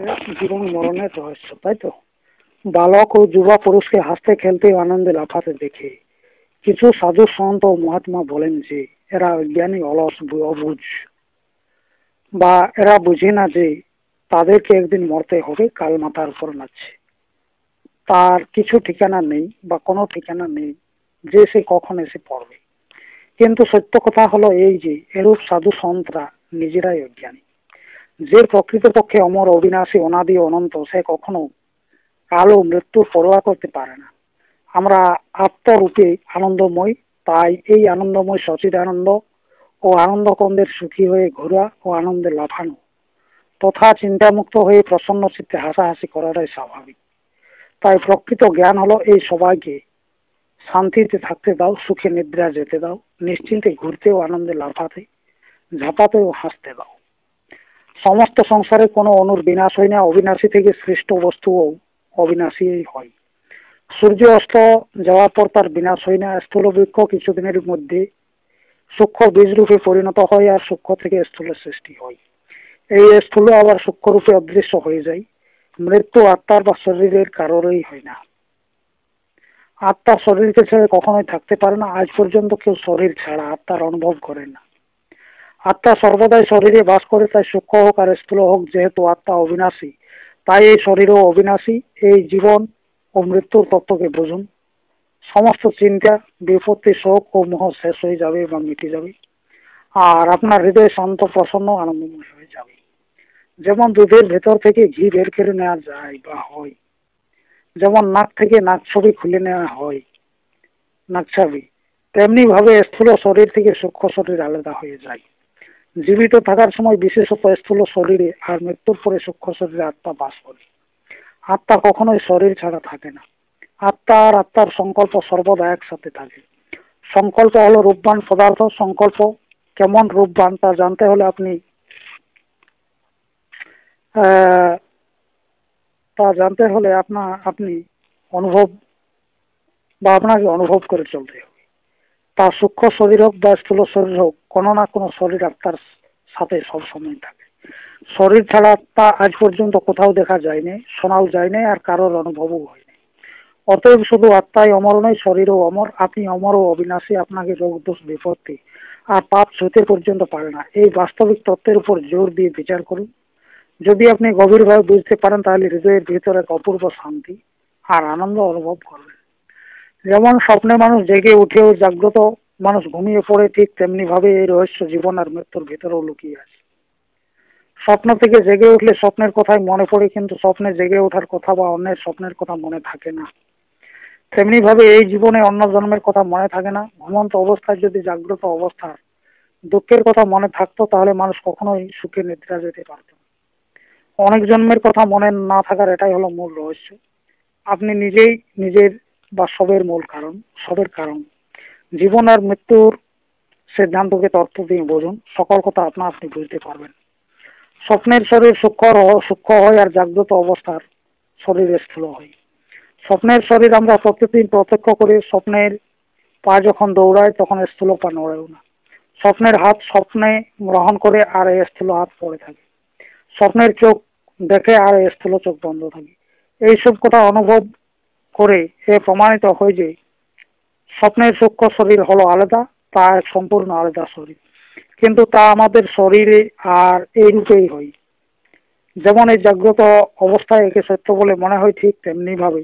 যে জীবন মরণের রহস্য, তাই তো? বালক ও যুবা পুরুষকে হাসতে খেলতে আনন্দে লাফাতে দেখে কিছু সাধু সন্ত ও মহাত্মা বলেন যে এরা অজ্ঞানী, অলস, অবুঝ, বা এরা বুঝে না যে তাদেরকে একদিন মরতে হবে। কাল মাথার উপর নাচছে, তার কিছু ঠিকানা নেই বা কোনো ঠিকানা নেই যে সে কখন এসে পড়বে। কিন্তু সত্য কথা হলো এই যে এরূপ সাধু সন্তরা নিজেরাই অজ্ঞানী। যে প্রকৃতপক্ষে অমর, অবিনাশী, অনাদি, অনন্ত, সে কখনো কাল ও মৃত্যুর পরোয়া করতে পারে না। আমরা আত্মরূপে আনন্দময়, তাই এই আনন্দময় সচিদানন্দ ও আনন্দকন্দের সুখী হয়ে ঘোরা ও আনন্দে লাফানো তথা চিন্তামুক্ত হয়ে প্রসন্ন চিত্তে হাসাহাসি করাটাই স্বাভাবিক। তাই প্রকৃত জ্ঞান হলো এই সবাইকে শান্তিতে থাকতে দাও, সুখে নিদ্রা যেতে দাও, নিশ্চিন্তে ঘুরতে ও আনন্দে লাফাতে, ঝাঁপাতে ও হাসতে দাও। সমস্ত সংসারে কোনো অনুর বিনাশ হয় না, অবিনাশী থেকে সৃষ্ট বস্তুও অবিনাশী হয়। সূর্য অস্ত যাওয়ার পর তার বিনাশ হয় না। স্থূল বৃক্ষ কিছুদিনের মধ্যে সূক্ষ্ম বীজ রূপে পরিণত হয় আর সূক্ষ্ম থেকে স্থূলের সৃষ্টি হয়। এই স্থূল আবার সূক্ষ্ম রূপে অদৃশ্য হয়ে যায়। মৃত্যু আত্মার বা শরীরের কারোরই হয় না। আত্মা শরীরকে ছেড়ে কখনোই থাকতে পারে না। আজ পর্যন্ত কেউ শরীর ছাড়া আত্মার অনুভব করে না। আত্মা সর্বদাই শরীরে বাস করে, তাই সূক্ষ্ম হোক আর স্থূল হোক, যেহেতু আত্মা অবিনাশী তাই এই শরীরও অবিনাশী। এই জীবন ও মৃত্যুর তত্ত্বকে বুঝুন। সমস্ত চিন্তা, বিপত্তি, শোক ও মোহ শেষ হয়ে যাবে বা মিটে যাবে, আর আপনার হৃদয় শান্ত, প্রসন্ন, আনন্দময় হয়ে যাবে। যেমন দুধের ভেতর থেকে ঘি বের করে নেওয়া যায় বা হয়, যেমন নাক থেকে নাক ছবি খুলে নেওয়া হয়, নাক ছবি, তেমনি ভাবে স্থূল শরীর থেকে সূক্ষ্ম শরীর আলাদা হয়ে যায়। জীবিত থাকার সময় বিশেষত স্থূল শরীরে আর মৃত্যুর পরে সূক্ষ্ম শরীরে আত্মা বাস করে। আত্মা কখনোই শরীর ছাড়া থাকে না। আত্মা আর আত্মার সংকল্প সর্বদা একসাথে থাকে। সংকল্প হলো রূপবান পদার্থ। সংকল্প কেমন রূপবান তা জানতে হলে আহ, আপনি অনুভব আপনাকে অনুভব করে চলতে হবে। তা সূক্ষ্ম শরীর হোক বা স্থূল শরীর হোক, কোনো না কোনো শরীর আত্মার সাথে সবসময় থাকে। শরীর ছাড়া আত্মা আজ পর্যন্ত কোথাও দেখা যায়নি, শোনাও যায়নি, আর কারোর অনুভবও হয়নি। অতএব শুধু আত্মাই অমর নয়, শরীরও অমর। আপনি অমর ও অবিনাশী। আপনাকে রোগ, দোষ, বিপত্তি আর পাপ ছুঁতে পর্যন্ত পারে না। এই বাস্তবিক তত্ত্বের উপর জোর দিয়ে বিচার করুন। যদি আপনি গভীরভাবে বুঝতে পারেন তাহলে হৃদয়ের ভিতরে এক অপূর্ব শান্তি আর আনন্দ অনুভব করবেন। যেমন স্বপ্নে মানুষ জেগে উঠেও জাগ্রত মানুষ ঘুমিয়ে পড়ে, ঠিক তেমনি ভাবে এই রহস্য জীবন আর মৃত্যুর ভিতরেও লুকিয়ে আছে। স্বপ্ন থেকে জেগে উঠলে স্বপ্নের কথাই মনে পড়ে, কিন্তু স্বপ্নে জেগে ওঠার কথা বা অন্যের স্বপ্নের কথা মনে থাকে না। তেমনি ভাবে এই জীবনে অন্য জন্মের কথা মনে থাকে না। ঘুমন্ত অবস্থায় যদি জাগ্রত অবস্থার দুঃখের কথা মনে থাকতো তাহলে মানুষ কখনোই সুখে নিদ্রা যেতে পারত না। অনেক জন্মের কথা মনে না থাকার এটাই হলো মূল রহস্য। আপনি নিজেই নিজের বা সবের কারণ। জীবন আর মৃত্যুর সিদ্ধান্তকে তত্ত্ব দিয়ে বুঝুন। সকল কথা আপনি বুঝতে পারবেন। স্বপ্নের শরীর সূক্ষ্ম হয় আর জাগ্রত অবস্থার শরীর স্থূল হয়। স্বপ্নের শরীর আমরা প্রতিদিন প্রত্যক্ষ করি। স্বপ্নের পা যখন দৌড়ায় তখন স্থূল পা নড়েও না। স্বপ্নের হাত স্বপ্নে গ্রহণ করে আর এই স্থূল হাত পড়ে থাকে। স্বপ্নের চোখ দেখে আর এই স্থূল চোখ বন্ধ থাকে। এইসব কথা অনুভব করে এ প্রমাণিত হয় যে স্বপ্নের সূক্ষ্ম শরীর হলো আলাদা, তা এক সম্পূর্ণ আলাদা শরীর, কিন্তু তা আমাদের শরীরে আর এই রূপেই হয়। যেমন এই জাগ্রত অবস্থায় একে সত্য বলে মনে হয়, ঠিক তেমনি ভাবে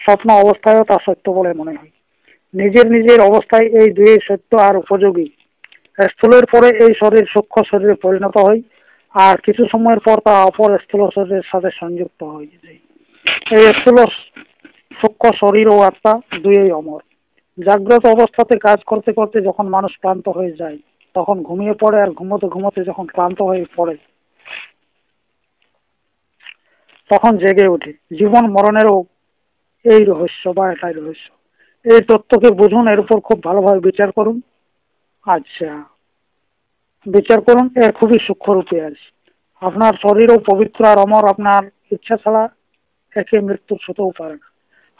স্বপ্ন অবস্থায়ও তা সত্য বলে মনে হয়। নিজের নিজের অবস্থায় এই দুই সত্য আর উপযোগী। স্থূলের পরে এই শরীর সূক্ষ্ম শরীরে পরিণত হয়, আর কিছু সময়ের পর তা অপর স্থূল শরীরের সাথে সংযুক্ত হয়ে যায়। এই স্থূল সূক্ষ্ম শরীর ও আত্মা দুই অমর। জাগ্রত অবস্থাতে কাজ করতে করতে যখন মানুষ ক্লান্ত হয়ে যায় তখন ঘুমিয়ে পড়ে, আর ঘুমোতে ঘুমোতে যখন ক্লান্ত হয়ে পড়ে তখন জেগে ওঠে। জীবন মরণেরও এই রহস্য বা এটাই রহস্য। এই তত্ত্বকে বুঝুন, এর উপর খুব ভালোভাবে বিচার করুন। আচ্ছা, বিচার করুন, এর খুবই সূক্ষ্ম রূপে আছে। আপনার শরীরও পবিত্র আর অমর। আপনার ইচ্ছা ছাড়া একে মৃত্যু ছুতেও পারে না।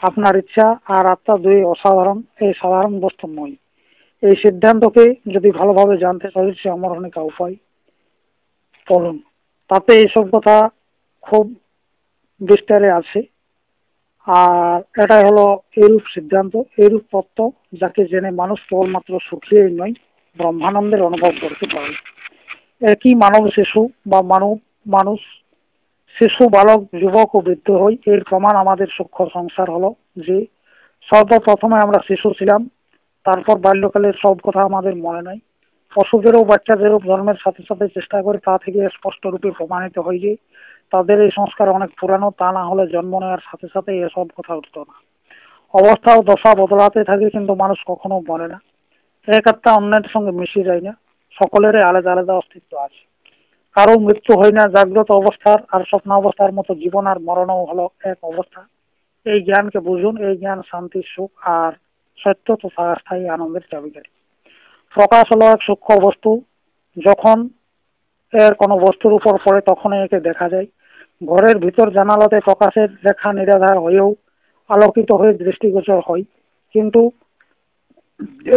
আপনার ইচ্ছা আর আত্মা দুই অসাধারণ, এই সাধারণ বস্তু নয়। এই সিদ্ধান্তকে যদি ভালোভাবে জানতে চাই সে অমর অনেক উপায় পড়ুন। তাতে এইসব কথা খুব বিস্তারে আছে। আর এটাই হলো এইরূপ সিদ্ধান্ত, এইরূপ তত্ত্ব, যাকে জেনে মানুষ কেবলমাত্র সুখীই নয়, ব্রহ্মানন্দের অনুভব করতে পারে। একই মানব শিশু বা মানুষ, শিশু, বালক, যুবক ও বৃদ্ধ হই, এর প্রমাণ আমাদের সূক্ষ্ম সংসার হলো যে সর্বপ্রথমে আমরা শিশু ছিলাম, তারপর বাল্যকালের সব কথা আমাদের মনে নাই। পশুদেরও বাচ্চাদেরও জন্মের সাথে সাথে চেষ্টা করে তা থেকে স্পষ্ট রূপে প্রমাণিত হয় যে তাদের এই সংস্কার অনেক পুরানো, তা না হলে জন্ম নেওয়ার সাথে সাথে এসব কথা উঠত না। অবস্থা ও দশা বদলাতে থাকে, কিন্তু মানুষ কখনো মরে না, এক আত্মা অন্যের সঙ্গে মিশে যায় না, সকলেরই আলাদা আলাদা অস্তিত্ব আছে। কারো মৃত্যু হয় না, জাগ্রত অবস্থার আর স্বপ্ন অবস্থার মতো জীবন আর মরণও হলো এক অবস্থা। এই জ্ঞানকে বুঝুন, এই জ্ঞান শান্তি, সুখ আর সত্য তথা স্থায়ী আনন্দের চাবিকাঠি। প্রকাশ হলো এক সূক্ষ্ম বস্তু, যখন এর কোনো বস্তুর উপর পড়ে তখনই একে দেখা যায়। ঘরের ভিতর জানালাতে প্রকাশের রেখা নিরাধার হয়েও আলোকিত হয়ে দৃষ্টিগোচর হয়, কিন্তু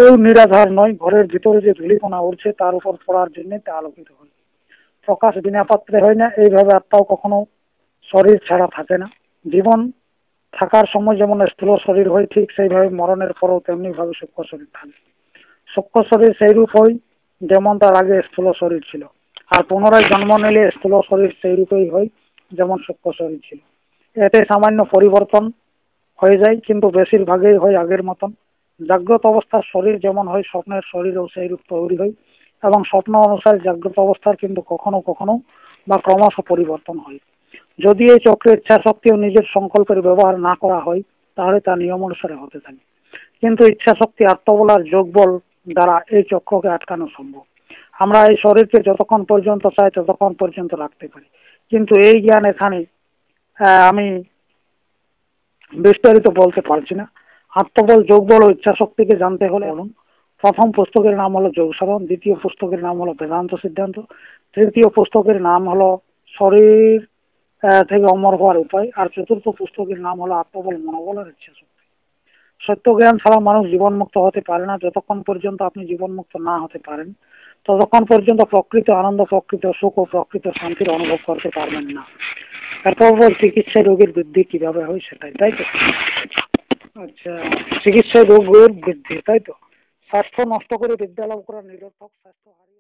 এও নিরাধার নয়, ঘরের ভিতরে যে ধূলিকণা উঠছে তার উপর পড়ার জন্য তা আলোকিত হয়। প্রকাশ বিনা পাত্রে হয় না, এইভাবে আত্মাও কখনো শরীর ছাড়া থাকে না। জীবন থাকার সময় যেমন স্থূল শরীর হয়, ঠিক সেইভাবে মরণের পরও তেমনি ভাবে সূক্ষ্ম শরীর থাকে। সূক্ষ্ম শরীর সেইরূপ হয় যেমন তার আগে স্থূল শরীর ছিল, আর পুনরায় জন্ম নিলে স্থূল শরীর সেই রূপেই হয় যেমন সূক্ষ্ম শরীর ছিল। এতে সামান্য পরিবর্তন হয়ে যায়, কিন্তু বেশিরভাগই হয় আগের মতন। জাগ্রত অবস্থার শরীর যেমন হয়, স্বপ্নের শরীরও সেই রূপ তৈরি হয়, এবং স্বপ্ন অনুসারে জাগ্রত অবস্থার কিন্তু কখনো কখনো বা ক্রমশ পরিবর্তন হয়। যদি এই চক্রের ইচ্ছা শক্তি ও নিজের সংকল্পের ব্যবহার না করা হয়, তাহলে তা নিয়ম অনুসারে হতে থাকে। কিন্তু ইচ্ছা শক্তি, আত্মবল আর যোগ বল দ্বারা এই চক্রকে আটকানো সম্ভব। আমরা এই শরীরকে যতক্ষণ পর্যন্ত চাই ততক্ষণ পর্যন্ত রাখতে পারি, কিন্তু এই জ্ঞান এখানে আমি বিস্তারিত বলতে পারছি না। আত্মবল, যোগ বল ও ইচ্ছা শক্তিকে জানতে হলে বলুন, প্রথম পুস্তকের নাম হলো যোগ সাধন, দ্বিতীয় পুস্তকের নাম হলো বেদান্ত সিদ্ধান্ত, তৃতীয় পুস্তকের নাম হলো শরীর থেকে অমর হওয়ার উপায়, আর চতুর্থ পুস্তকের নাম হলো আত্মবল, মনোবল আর ইচ্ছা শক্তি। সত্য জ্ঞান ছাড়া মানুষ জীবনমুক্ত হতে পারে না। যতক্ষণ পর্যন্ত আপনি জীবনমুক্ত না হতে পারেন, ততক্ষণ পর্যন্ত প্রকৃত আনন্দ, প্রকৃত সুখ ও প্রকৃত শান্তির অনুভব করতে পারবেন না। তারপর চিকিৎসায় রোগের বৃদ্ধি কিভাবে হয় সেটাই, তাই তো? আচ্ছা, চিকিৎসায় রোগের বৃদ্ধি, তাই তো? স্বাস্থ্য নষ্ট করে বিদ্যা লাভ করা নিরর্থক, স্বাস্থ্য হারিয়ে